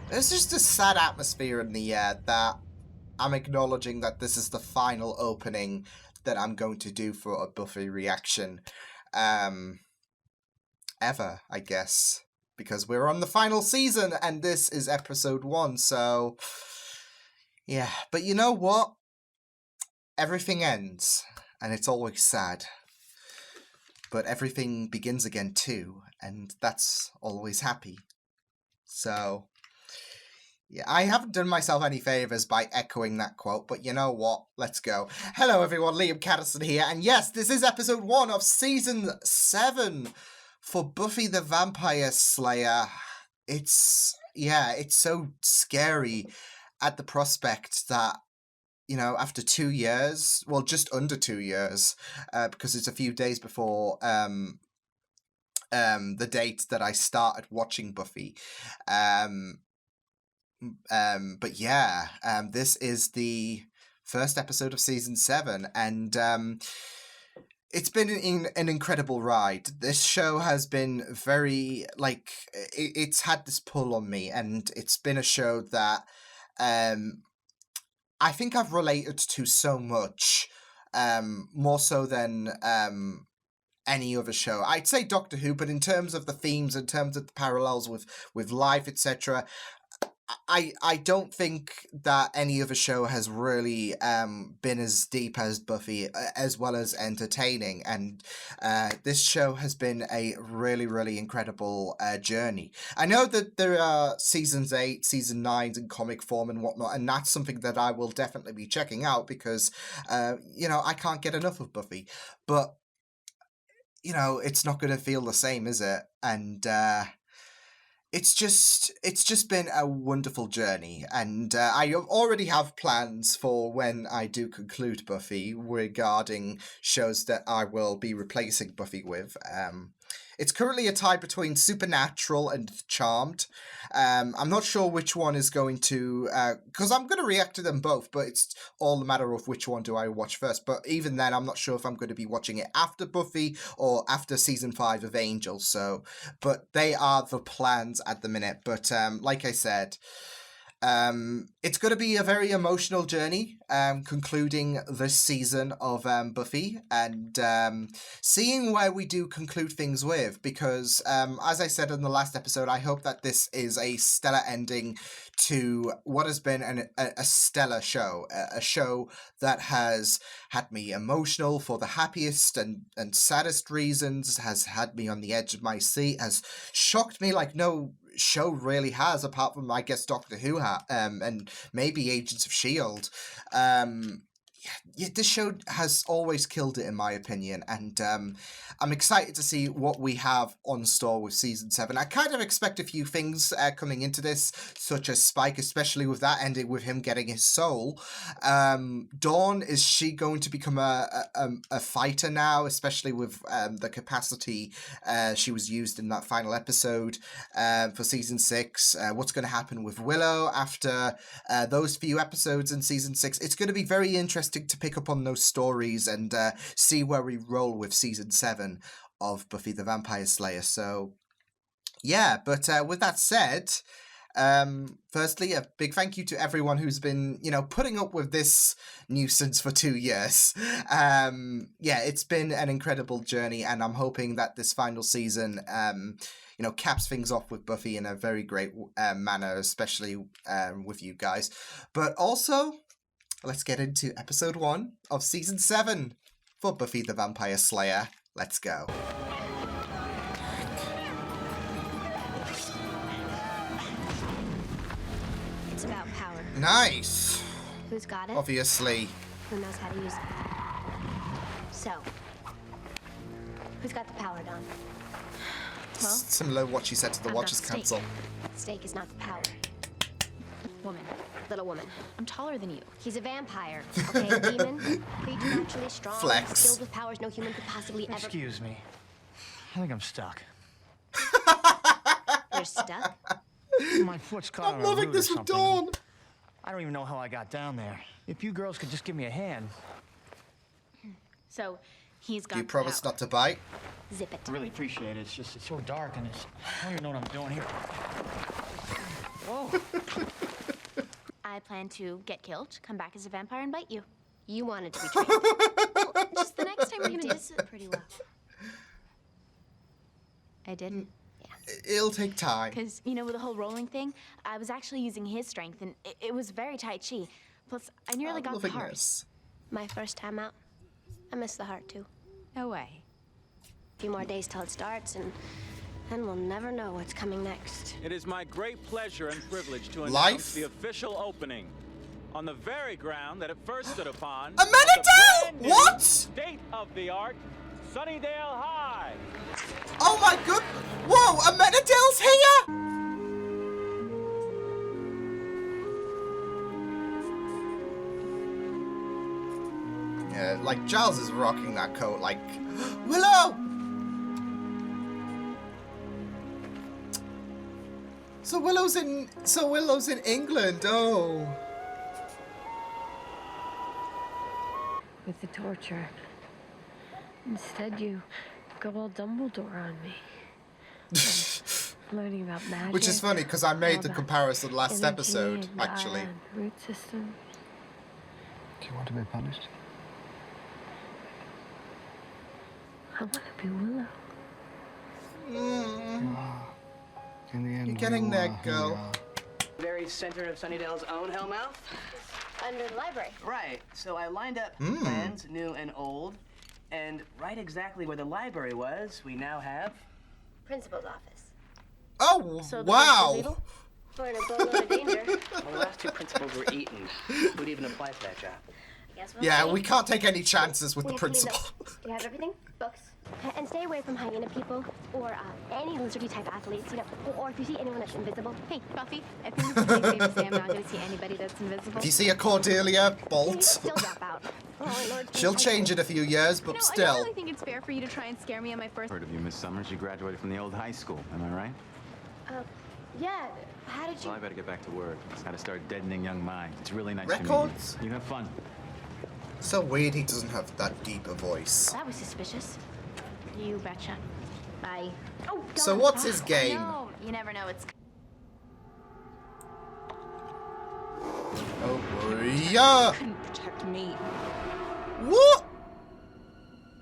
There's just a sad atmosphere in the air that I'm acknowledging that this is the final opening that I'm going to do for a Buffy reaction. Ever, I guess. Because we're on the final season and this is episode 1, so... Yeah, but you know what? Everything ends, and it's always sad. But everything begins again too, and that's always happy. So... yeah, I haven't done myself any favours by echoing that quote, but you know what? Let's go. Hello everyone, Liam Caddison here, and yes, this is episode 1 of season 7 for Buffy the Vampire Slayer. It's so scary at the prospect that, you know, after 2 years, well, just under 2 years, because it's a few days before the date that I started watching Buffy, but yeah, this is the first episode of season 7, and it's been an incredible ride. This show has been very, like, it's had this pull on me, and it's been a show that I think I've related to so much, more so than any other show. I'd say Doctor Who, but in terms of the themes, in terms of the parallels with life, etc., I don't think that any other show has really been as deep as Buffy, as well as entertaining, and this show has been a really, really incredible journey. I know that there are seasons 8, season 9s in comic form and whatnot, and that's something that I will definitely be checking out because, you know, I can't get enough of Buffy, but, you know, it's not going to feel the same, is it? And, it's just been a wonderful journey, and I already have plans for when I do conclude Buffy regarding shows that I will be replacing Buffy with. It's currently a tie between Supernatural and Charmed. I'm not sure which one is going to... because I'm going to react to them both, but it's all a matter of which one do I watch first. But even then, I'm not sure if I'm going to be watching it after Buffy or after Season 5 of Angel. So, but they are the plans at the minute. But like I said... it's going to be a very emotional journey, concluding this season of Buffy, and seeing where we do conclude things with, because as I said in the last episode, I hope that this is a stellar ending to what has been a stellar show, a show that has had me emotional for the happiest and saddest reasons, has had me on the edge of my seat, has shocked me like no show really has, apart from, I guess, Doctor Who and maybe Agents of S.H.I.E.L.D. Yeah, this show has always killed it in my opinion, and I'm excited to see what we have on store with season 7. I kind of expect a few things coming into this, such as Spike, especially with that ending with him getting his soul. Dawn, is she going to become a fighter now, especially with the capacity she was used in that final episode for season 6? What's going to happen with Willow after those few episodes in season 6? It's going to be very interesting to pick up on those stories and see where we roll with season 7 of Buffy the Vampire Slayer. So yeah, but with that said, firstly, a big thank you to everyone who's been, you know, putting up with this nuisance for 2 years. Yeah, it's been an incredible journey, and I'm hoping that this final season you know, caps things off with Buffy in a very great manner, especially with you guys. But also, let's get into episode 1 of season 7 for Buffy the Vampire Slayer. Let's go. It's about power. Nice. Who's got it? Obviously. Who knows how to use it? So, who's got the power, Dawn? Well, similar to what she said to the Watchers Council. Stake is not the power. Woman. Little woman. I'm taller than you. He's a vampire, okay? A demon, creature naturally strong, Flex. skilled with powers no human could possibly ever... Excuse me. I think I'm stuck. You're stuck? My foot's caught on I'm a loving root this or with something. Dawn. I don't even know how I got down there. If you girls could just give me a hand. So, he's got Do you promise power. not to bite? Zip it. I really appreciate it. It's just, it's so dark and it's... I don't even know what I'm doing here. Whoa. I plan to get killed, come back as a vampire, and bite you. You wanted to be trained. Well, just the next time you did it pretty well. I didn't. It'll take time. Because, you know, with the whole rolling thing, I was actually using his strength, and it was very Tai Chi. Plus, I nearly got the heart. This. My first time out, I missed the heart too. No way. A few more days till it starts, and then we'll never know what's coming next. It is my great pleasure and privilege to announce Life? the official opening on the very ground that it first stood upon. A Menadel? What? State-of-the-art Sunnydale High. Oh my god! Whoa, a Menadel's here? Yeah, like Giles is rocking that coat like Willow! So Willow's in England, oh. With the torture. Instead, you go all Dumbledore on me. Learning about magic. Which is funny because I made all the about comparison last energy episode, and actually. Gaia and root system. Do you want to be punished? I want to be Willow. Mm. In the end, You're getting you there, are who girl. you are. Very center of Sunnydale's own Hellmouth. Under the library. Right. So I lined up plans, new and old, and right exactly where the library was, we now have. Principal's office. Oh, So the wow! principal's evil? We're in a boatload of danger. Well, the last two principals were eaten. Who'd even apply for that job? Guess we'll Yeah, see. we can't take any chances with We the have to leave principal. those. Do you have everything? Books. And stay away from hyena people or any lizardy type athletes, you know, or if you see anyone that's invisible. Hey, Buffy, I think it's pretty safe to say I'm not going to see anybody that's invisible. If you see a Cordelia, Hey, bolt. still drop out. Oh, Lord, She'll change in a few years, but No, I still. don't really think it's fair for you to try and scare me on my first... Heard of you, Miss Summers. You graduated from the old high school. Am I right? Yeah, how did you... Well, I better get back to work. It's how to start deadening young minds. It's really nice Records? to meet you. You have fun. So weird he doesn't have that deep a voice. That was suspicious. You betcha. Bye. Oh, So God. what's his game? No, you never know. It's... Oh, yeah. Couldn't protect me. What?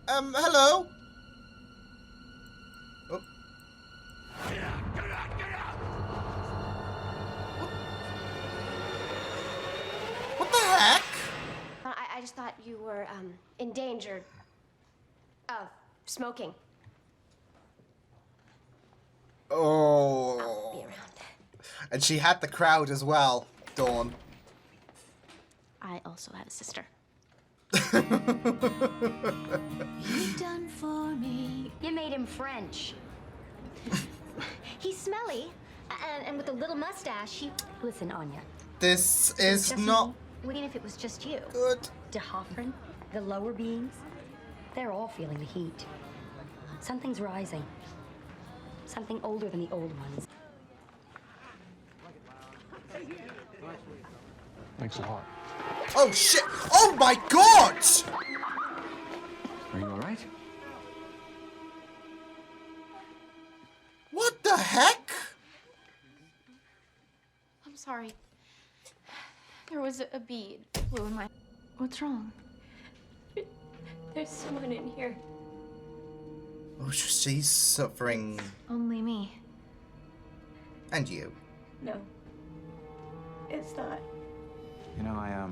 Hello? Oh. What the heck? I just thought you were, in danger of smoking. Oh. Be around. And she had the crowd as well, Dawn. I also have a sister. You done for me. You made him French. He's smelly, and with a little mustache, he... Listen, Anya. This is Just not me. What even if it was just you? good. De Hoffren, the lower beings, they're all feeling the heat. Something's rising. Something older than the old ones. Thanks a lot. Oh shit! Oh my god! Are you all right? What the heck? I'm sorry. There was a bee. It flew in my... What's wrong? There's someone in here. Oh, she's suffering. Only me. And you. No. It's not. You know,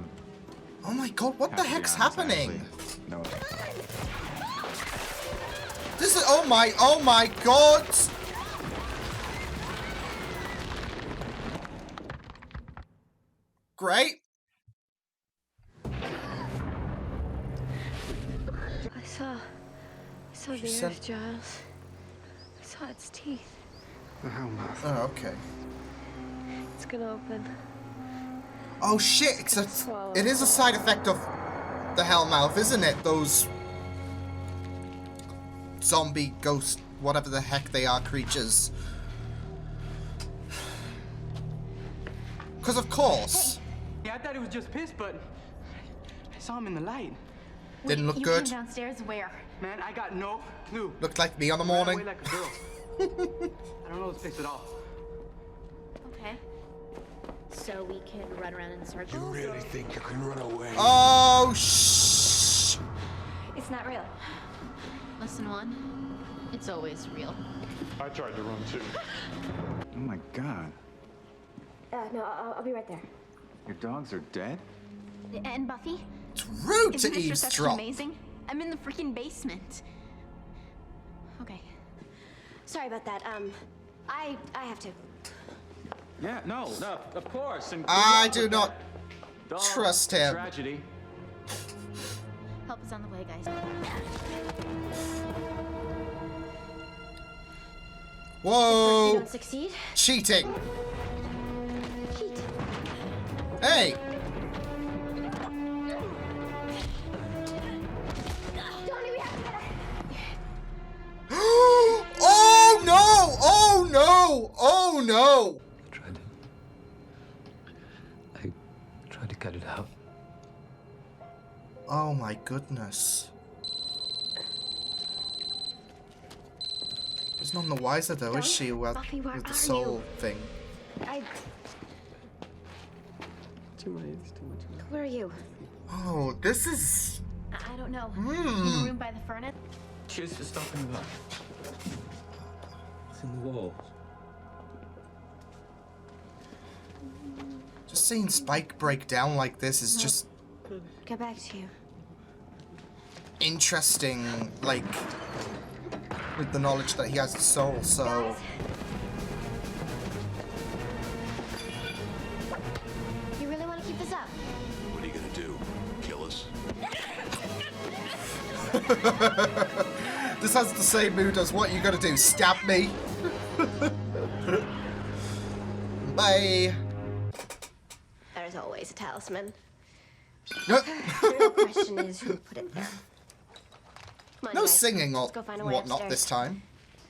Oh my god, what the have to be heck's honest, happening? actually, no. This is, oh my god! Great. I saw the said- earth, Giles. I saw its teeth. The Hellmouth. Oh, okay. It's gonna open. Oh shit, it is a side effect of the Hellmouth, isn't it? Those zombie, ghost, whatever the heck they are, creatures. Because of course. Yeah, I thought it was just piss, but I saw him in the light. Didn't look you good. came downstairs where? Man, I got no clue. Looked like me on the Ran morning. away like a girl. I don't know this place at all. Okay. so we can run around in circles. You really think you can run away? Oh, shh. It's not real. Lesson 1, it's always real. I tried to run too. Oh my God. No, I'll be right there. Your dogs are dead? And Buffy? It's rude Isn't to this reception eavesdrop. amazing? I'm in the freaking basement. Okay. Sorry about that. I have to. Yeah, no, of course. And I do not Dog trust him. Tragedy. Help is on the way, guys. If you Whoa. don't succeed, Cheating. cheat. Hey. Tony, we have to get her. Oh no! Oh no! Oh no! I tried to cut it out. Oh my goodness. She's none the wiser though, is she? With Buffy, where the are soul thing. Too much. Where are you? Oh, this is. I don't know. In the room by the furnace? She was just talking about. It's in the walls. Just seeing Spike break down like this is just Get back to you. interesting. Like, with the knowledge that he has a soul, so. Guys. You really want to keep this up? What are you gonna do? Kill us? This has the same mood as what you gotta do, stab me. Bye. There's always a talisman. No, The real question is who put it there. Come on, no guys. singing or Let's go find a way whatnot upstairs. this time.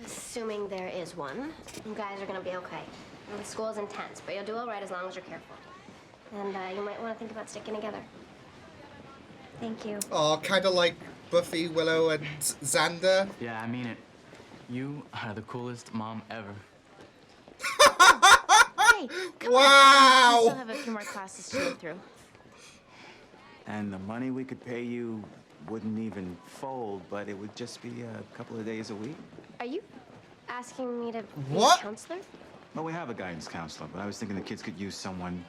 Assuming there is one, you guys are gonna be okay. The school's intense, but you'll do all right as long as you're careful. And you might want to think about sticking together. Thank you. Oh, kind of like Buffy, Willow, and Xander. Yeah, I mean it. You are the coolest mom ever. Hey, come on. Wow. We still have a few more classes to go through. And the money we could pay you wouldn't even fold, but it would just be a couple of days a week. Are you asking me to be What? a counselor? Well, we have a guidance counselor, but I was thinking the kids could use someone,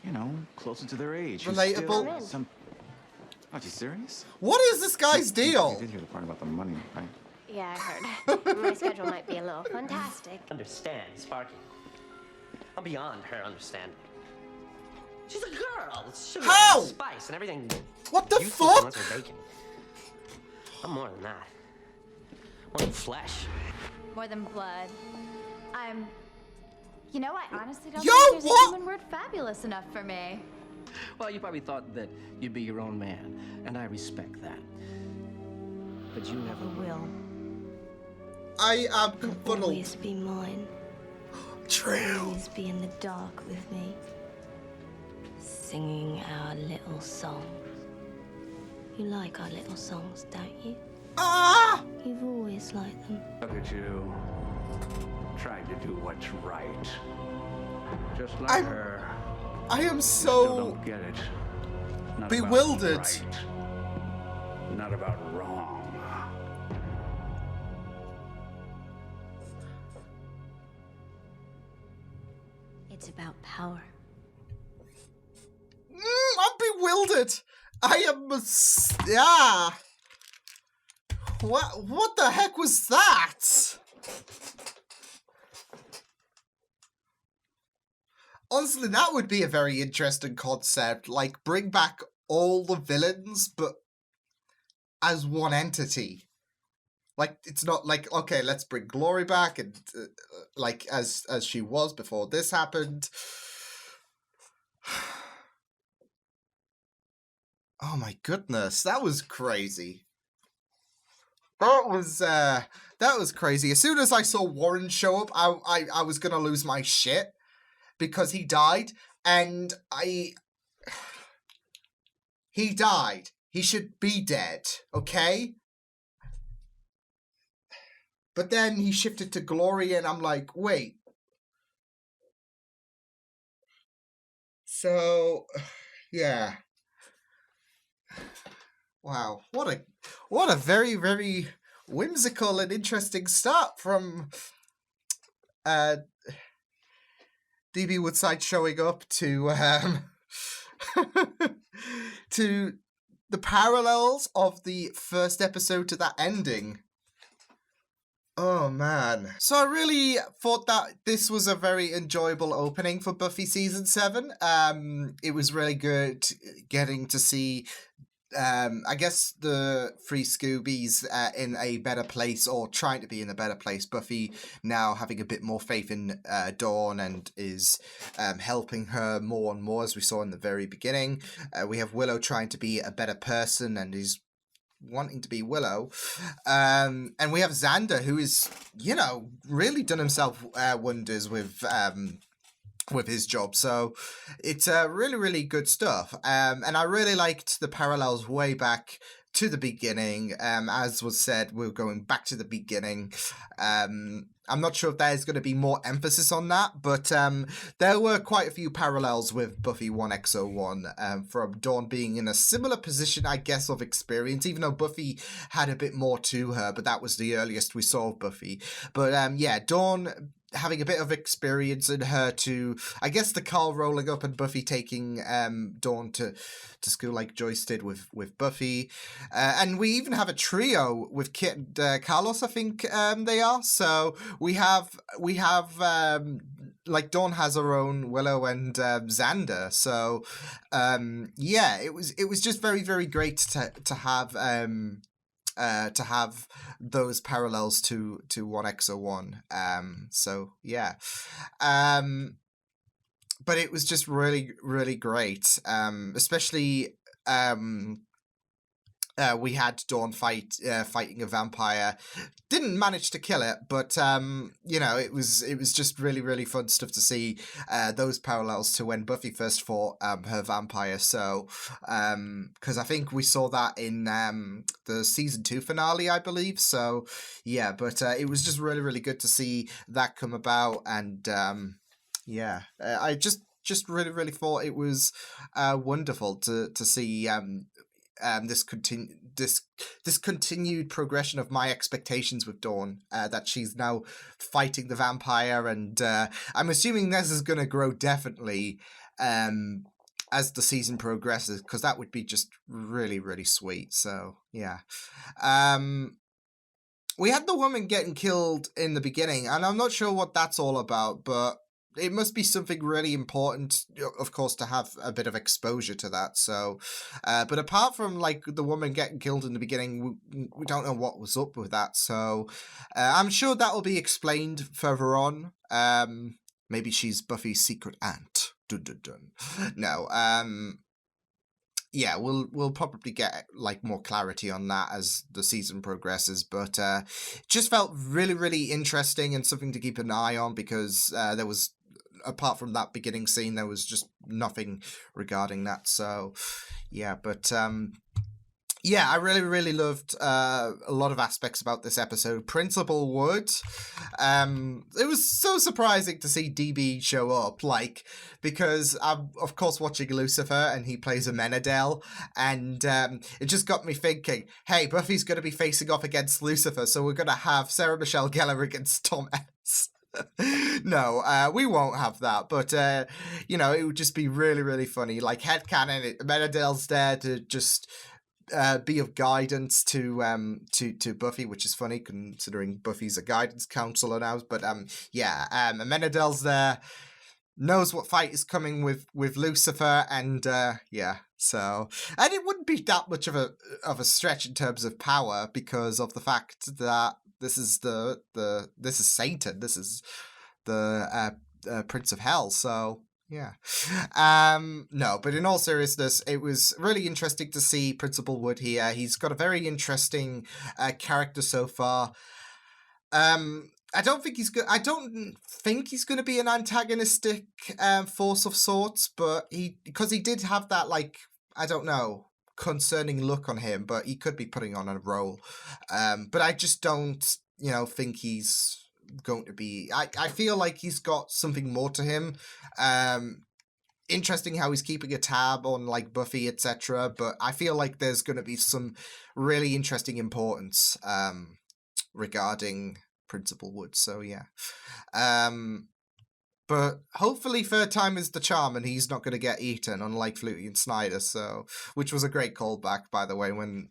you know, closer to their age. who's Relatable. still I'm in. Some... Oh, you serious? What is this guy's You deal? did hear the part about the money, right? Yeah, I heard. My schedule might be a little fantastic. Understand, Sparky. I'm beyond her understanding. She's a girl. It's sugar How? and spice and everything. What the Youthful fuck? nuts are bacon. I'm more than that. More than flesh. More than blood. You know, I honestly don't Yo, think there's what? a human word fabulous enough for me. Well, you probably thought that you'd be your own man, and I respect that. But you never will. I am confuddled. Always be mine. True. Always be in the dark with me. Singing our little songs. You like our little songs, don't you? Ah! You've always liked them. Look at you. Trying to do what's right. Just like I'm- her. I am Still so. don't get it. Not bewildered. About right. Not about wrong. It's about power. I'm bewildered. I am. Yeah. What the heck was that? Honestly, that would be a very interesting concept. Like, bring back all the villains, but as one entity. Like, it's not like, okay, let's bring Glory back and like as she was before this happened. Oh my goodness, that was crazy. That was crazy. As soon as I saw Warren show up, I was gonna lose my shit because he died, and he died. He should be dead, okay? But then he shifted to Glory, and I'm like, wait. So, yeah. Wow, what a very, very whimsical and interesting start from DB Woodside showing up to to the parallels of the first episode to that ending. Oh man. So I really thought that this was a very enjoyable opening for Buffy season 7. It was really good getting to see I guess the three Scoobies in a better place, or trying to be in a better place. Buffy now having a bit more faith in Dawn and is helping her more and more, as we saw in the very beginning. We have Willow trying to be a better person and is wanting to be Willow. And we have Xander, who is, really done himself wonders with his job. So it's really, really good stuff. And I really liked the parallels way back to the beginning. As was said, we're going back to the beginning. I'm not sure if there is going to be more emphasis on that, but there were quite a few parallels with Buffy 1X01, from Dawn being in a similar position, I guess, of experience, even though Buffy had a bit more to her, but that was the earliest we saw of Buffy. But Dawn having a bit of experience in her to, I guess, the car rolling up and Buffy taking Dawn to school like Joyce did with Buffy. And we even have a trio with Kit and Carlos, I think they are. So we have like Dawn has her own Willow and Xander. So it was just very, very great to have those parallels to 1X01. But it was just really, really great. Especially we had Dawn fighting a vampire. Didn't manage to kill it, but it was just really, really fun stuff to see those parallels to when Buffy first fought her vampire. So because I think we saw that in the season 2 finale, I believe. So yeah, but it was just really, really good to see that come about. And I just really, really thought it was wonderful to see this continued progression of my expectations with Dawn, that she's now fighting the vampire, and I'm assuming this is going to grow definitely as the season progresses, because that would be just really, really sweet. So yeah. We had the woman getting killed in the beginning, and I'm not sure what that's all about, but it must be something really important, of course, to have a bit of exposure to that. So, but apart from like the woman getting killed in the beginning, we don't know what was up with that. So, I'm sure that will be explained further on. Maybe she's Buffy's secret aunt. Dun dun dun. No. Yeah, we'll probably get like more clarity on that as the season progresses, but just felt really, really interesting and something to keep an eye on, because there was, apart from that beginning scene, there was just nothing regarding that. So yeah, but I really, really loved a lot of aspects about this episode. Principal Wood, it was so surprising to see DB show up, like, because I'm, of course, watching Lucifer, and he plays a Menadel, and it just got me thinking, hey, Buffy's going to be facing off against Lucifer, so we're going to have Sarah Michelle Gellar against Tom Ellis. No, we won't have that, but it would just be really, really funny. Like, headcanon, Menadel's there to just be of guidance to Buffy, which is funny considering Buffy's a guidance counselor now. But Menadel's there, knows what fight is coming with Lucifer, and so, and it wouldn't be that much of a stretch in terms of power, because of the fact that this is Satan, this is the Prince of Hell. So yeah. No, but in all seriousness, it was really interesting to see Principal Wood here. He's got a very interesting character so far. I don't think he's going to be an antagonistic force of sorts, but because he did have that, like, I don't know, concerning look on him, but he could be putting on a role. But I just don't, think he's going to be. I feel like he's got something more to him. interesting how he's keeping a tab on like Buffy, etc. But I feel like there's going to be some really interesting importance regarding Principal Wood. So yeah. But hopefully third time is the charm and he's not going to get eaten, unlike Flutie and Snyder. So, which was a great callback, by the way, when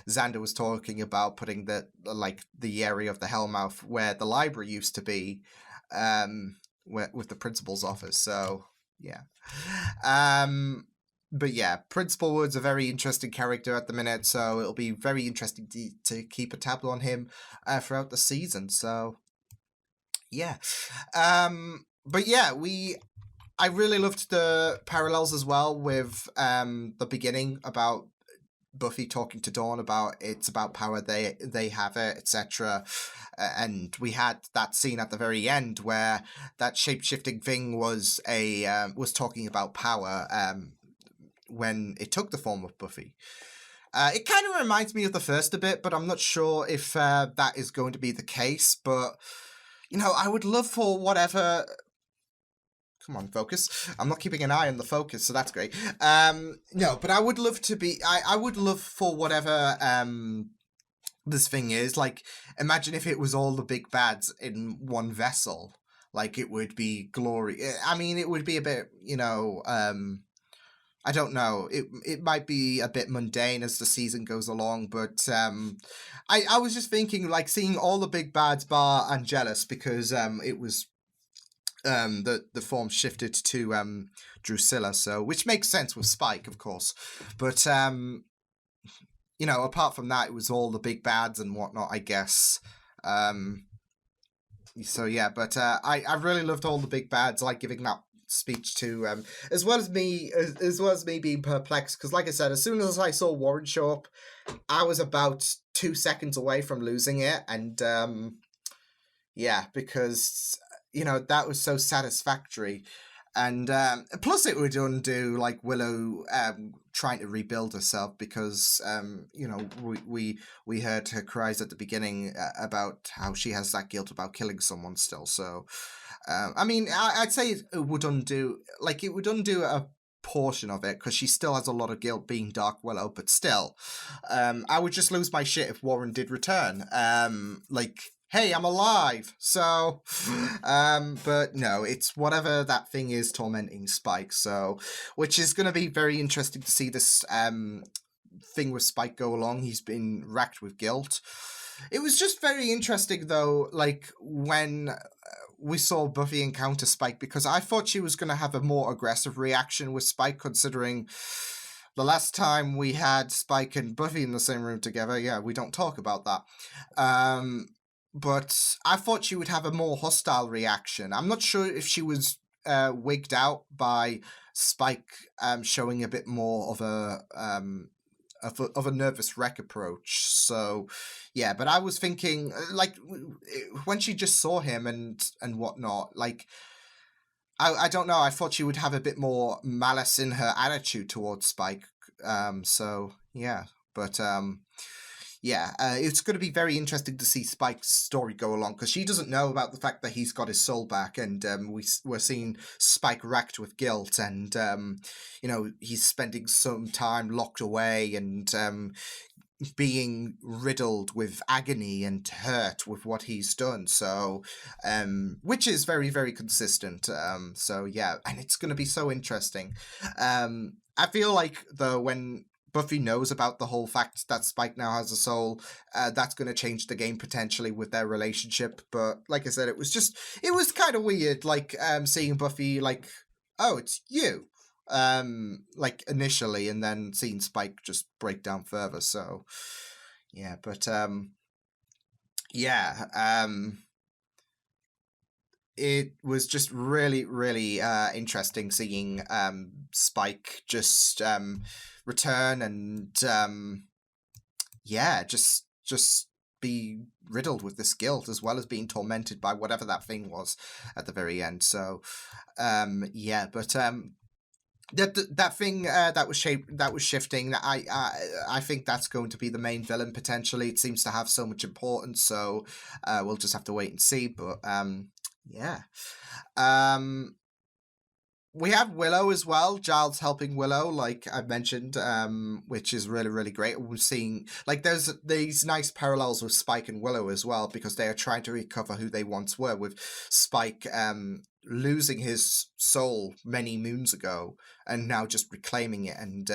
Xander was talking about putting the area of the Hellmouth where the library used to be, with the principal's office. So yeah. But yeah, Principal Wood's a very interesting character at the minute, so it'll be very interesting to keep a tab on him throughout the season. So yeah. But yeah, I really loved the parallels as well with the beginning about Buffy talking to Dawn about it's about power, they have it, etc. And we had that scene at the very end where that shape-shifting thing was talking about power when it took the form of Buffy. It kind of reminds me of the first a bit, but I'm not sure if that is going to be the case. But I would love for whatever. Come on, focus. I'm not keeping an eye on the focus, so that's great. No, but I would love to be. I would love for whatever this thing is. Like, imagine if it was all the big bads in one vessel. Like, it would be glory. I mean, it would be a bit, I don't know. It might be a bit mundane as the season goes along, but I was just thinking, like, seeing all the big bads bar Angelus, because it was the form shifted to Drusilla, so which makes sense with Spike, of course. But apart from that, it was all the big bads and whatnot, I guess. So yeah, but I really loved all the big bads, like giving that speech to as well as me being perplexed, because like I said, as soon as I saw Warren show up, I was about 2 seconds away from losing it. And yeah, because that was so satisfactory. And plus it would undo like Willow trying to rebuild herself, because we heard her cries at the beginning about how she has that guilt about killing someone still. So I mean, I'd say it would undo a portion of it, because she still has a lot of guilt being Dark Willow, but still I would just lose my shit if Warren did return. Hey, I'm alive. So but no, it's whatever that thing is tormenting Spike, so which is going to be very interesting to see this thing with Spike go along. He's been racked with guilt. It was just very interesting though, like when we saw Buffy encounter Spike, because I thought she was going to have a more aggressive reaction with Spike, considering the last time we had Spike and Buffy in the same room together. Yeah, we don't talk about that. But I thought she would have a more hostile reaction. I'm not sure if she was wigged out by Spike showing a bit more of a nervous wreck approach. So yeah, but I was thinking, like, when she just saw him and whatnot, like, I don't know, I thought she would have a bit more malice in her attitude towards Spike. So yeah, but yeah, it's going to be very interesting to see Spike's story go along, because she doesn't know about the fact that he's got his soul back, and we're seeing Spike racked with guilt, and he's spending some time locked away and being riddled with agony and hurt with what he's done. So which is very, very consistent. So yeah, and it's going to be so interesting. I feel like though, when Buffy knows about the whole fact that Spike now has a soul, that's going to change the game potentially with their relationship. But like I said, it was kind of weird, like seeing Buffy like, oh, it's you, like initially, and then seeing Spike just break down further. So yeah, but yeah, it was just really, really interesting seeing Spike just return and yeah, just be riddled with this guilt, as well as being tormented by whatever that thing was at the very end. So yeah, but that thing that was shifting, I think that's going to be the main villain potentially. It seems to have so much importance, so we'll just have to wait and see. But yeah. we have Willow as well. Giles helping Willow, like I mentioned, which is really, really great. We're seeing, like, there's these nice parallels with Spike and Willow as well, because they are trying to recover who they once were, with Spike losing his soul many moons ago and now just reclaiming it. And,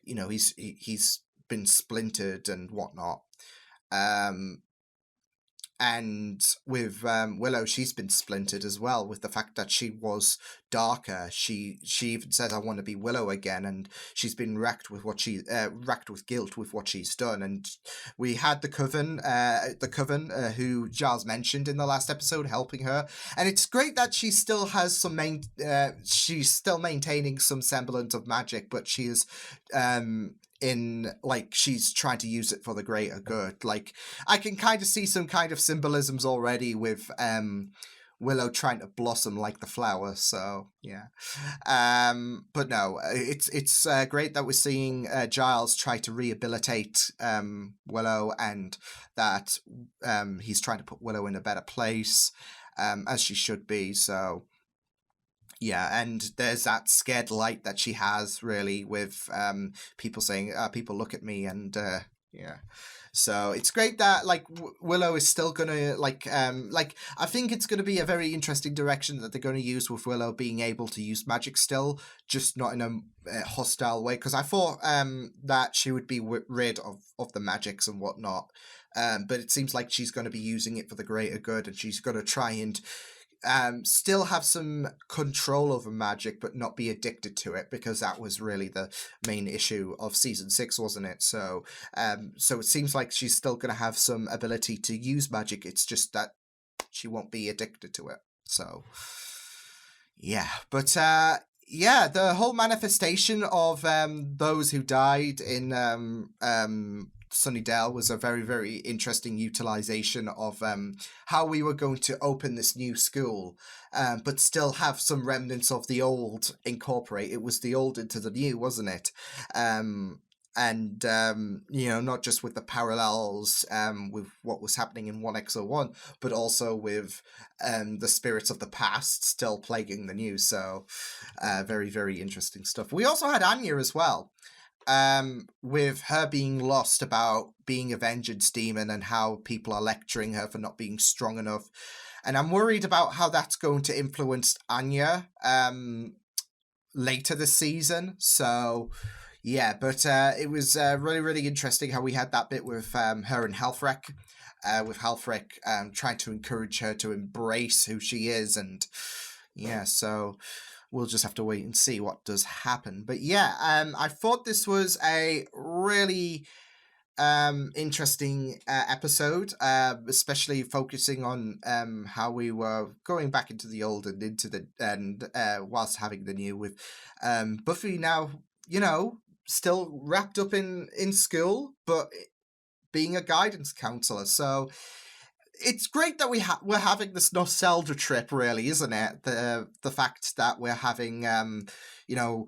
you know, he's been splintered and whatnot. And with Willow, she's been splintered as well, with the fact that she was darker. She even says, "I want to be Willow again," and she's been wrecked with wrecked with guilt with what she's done. And we had the Coven, who Giles mentioned in the last episode, helping her. And it's great that she still has some she's still maintaining some semblance of magic, but she is she's trying to use it for the greater good. Like, I can kind of see some kind of symbolisms already with Willow trying to blossom like the flower. So yeah, but no, it's great that we're seeing Giles try to rehabilitate Willow, and that he's trying to put Willow in a better place, as she should be. So yeah, and there's that scared light that she has, really, with people saying, people look at me, and yeah. So it's great that, like, Willow is still gonna, I think it's gonna be a very interesting direction that they're gonna use, with Willow being able to use magic still, just not in a hostile way, because I thought that she would be rid of the magics and whatnot, but it seems like she's gonna be using it for the greater good, and she's gonna try and still have some control over magic, but not be addicted to it, because that was really the main issue of season 6, wasn't it? So so it seems like she's still going to have some ability to use magic. It's just that she won't be addicted to it. So yeah, but yeah, the whole manifestation of those who died in Sunnydale was a very, very interesting utilization of how we were going to open this new school, but still have some remnants of the old incorporate. It was the old into the new, wasn't it? And you know, not just with the parallels with what was happening in 1X01, but also with the spirits of the past still plaguing the new. So very, very interesting stuff. We also had Anya as well, with her being lost about being a vengeance demon, and how people are lecturing her for not being strong enough. And I'm worried about how that's going to influence Anya later this season. So yeah, but it was really, really interesting how we had that bit with her and Halfrek, with Halfrek trying to encourage her to embrace who she is. And yeah, so we'll just have to wait and see what does happen. But yeah, I thought this was a really interesting episode, especially focusing on how we were going back into the old and into the whilst having the new, with Buffy now, you know, still wrapped up in school, but being a guidance counselor. So it's great that we're having this nostalgia trip, really, isn't it? The fact that we're having you know,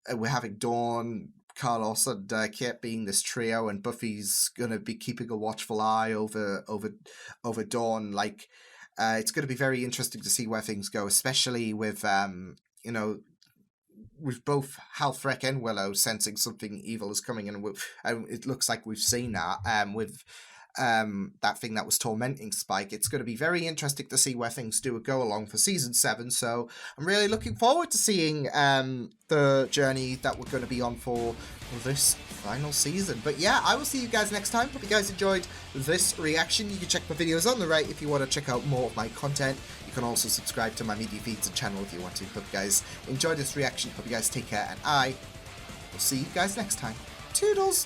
we're having Dawn, Carlos, and Kate being this trio, and Buffy's gonna be keeping a watchful eye over Dawn. Like, it's gonna be very interesting to see where things go, especially with you know, with both Halfrek and Willow sensing something evil is coming, and it looks like we've seen that with that thing that was tormenting Spike. It's going to be very interesting to see where things do go along for season 7. So I'm really looking forward to seeing the journey that we're going to be on for this final season. But yeah, I will see you guys next time. Hope you guys enjoyed this reaction. You can check my videos on the right if you want to check out more of my content. You can also subscribe to my media feeds and channel if you want to. Hope you guys enjoyed this reaction. Hope you guys take care, and I will see you guys next time. Toodles!